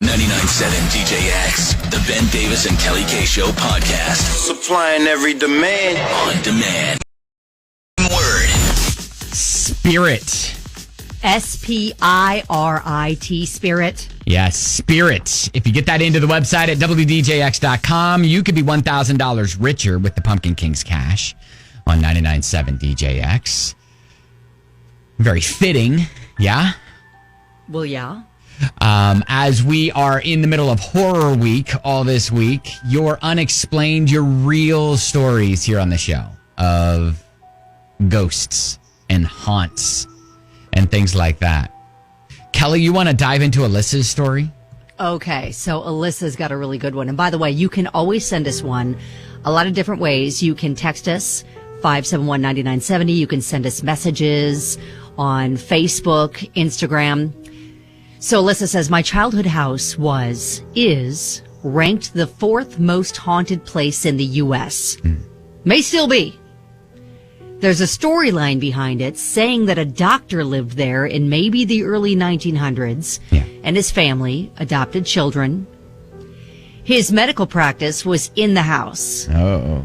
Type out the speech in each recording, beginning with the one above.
99.7 DJX, the Ben Davis and Kelly K Show podcast. Supplying every demand. On demand. Word. Spirit. Spirit. Spirit. Yes, Spirit. If you get that into the website at WDJX.com, you could be $1,000 richer with the Pumpkin Kings cash on 99.7 DJX. Very fitting, yeah? Well, yeah. As we are in the middle of Horror Week all this week, your unexplained, your real stories here on the show of ghosts and haunts and things like that. Kelly, you want to dive into Alyssa's story? Okay, so Alyssa's got a really good one. And by the way, you can always send us one a lot of different ways. You can text us 571-9970. You can send us messages on Facebook, Instagram. So Alyssa says, my childhood house is ranked the 4th most haunted place in the U.S. May still be. There's a storyline behind it saying that a doctor lived there in maybe the early 1900s and his family adopted children. His medical practice was in the house. Oh.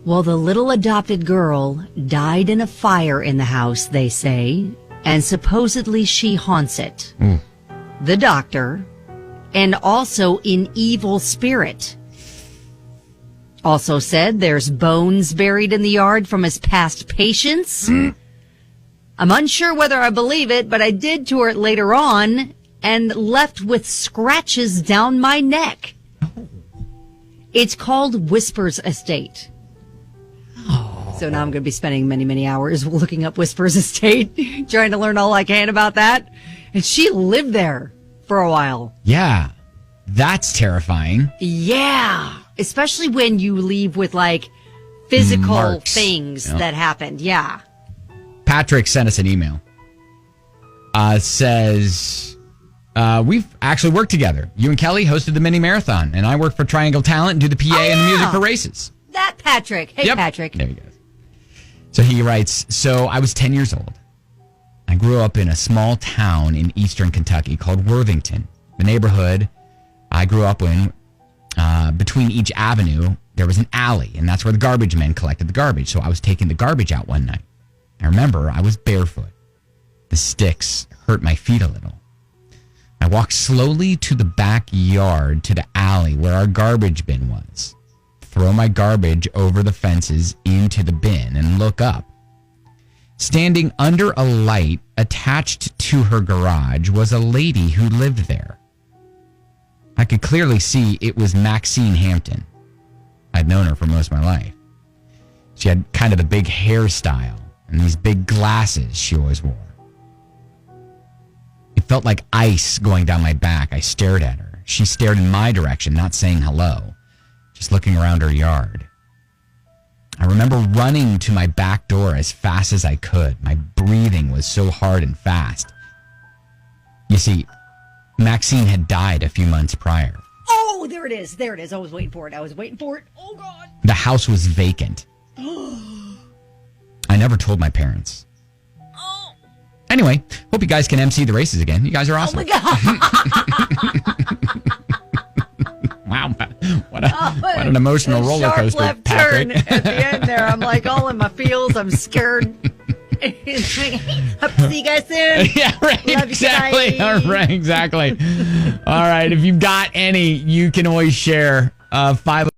Well, the little adopted girl died in a fire in the house, they say, and supposedly she haunts it. The doctor, and also an evil spirit. Also said there's bones buried in the yard from his past patients. I'm unsure whether I believe it, but I did tour it later on and left with scratches down my neck. It's called Whispers Estate. So now I'm going to be spending many, many hours looking up Whispers Estate, trying to learn all I can about that. And she lived there for a while. Yeah, that's terrifying. Yeah, especially when you leave with like physical marks. Things that happened. Yeah. Patrick sent us an email. Says, we've actually worked together. You and Kelly hosted the mini marathon, and I work for Triangle Talent and do the PA and the music for races. That Patrick. Hey, Yep. Patrick. There he goes. So he writes, so I was 10 years old. I grew up in a small town in eastern Kentucky called Worthington. The neighborhood I grew up in, between each avenue, there was an alley, and that's where the garbage men collected the garbage. So I was taking the garbage out one night. I remember I was barefoot. The sticks hurt my feet a little. I walked slowly to the backyard to the alley where our garbage bin was. Throw my garbage over the fences into the bin and look up. Standing under a light attached to her garage was a lady who lived there. I could clearly see it was Maxine Hampton. I'd known her for most of my life. She had kind of the big hairstyle and these big glasses she always wore. It felt like ice going down my back. I stared at her. She stared in my direction, not saying hello, just looking around her yard. I remember running to my back door as fast as I could. My breathing was so hard and fast. You see, Maxine had died a few months prior. Oh, there it is. There it is. I was waiting for it. Oh, God. The house was vacant. I never told my parents. Anyway, hope you guys can MC the races again. You guys are awesome. Oh, my God. Wow, what an emotional roller coaster, left Patrick. turn at the end there. I'm like all in my feels. I'm scared. Hope to see you guys soon. Yeah, right. Love Exactly. you, All right, exactly. All right. If you've got any, you can always share. 5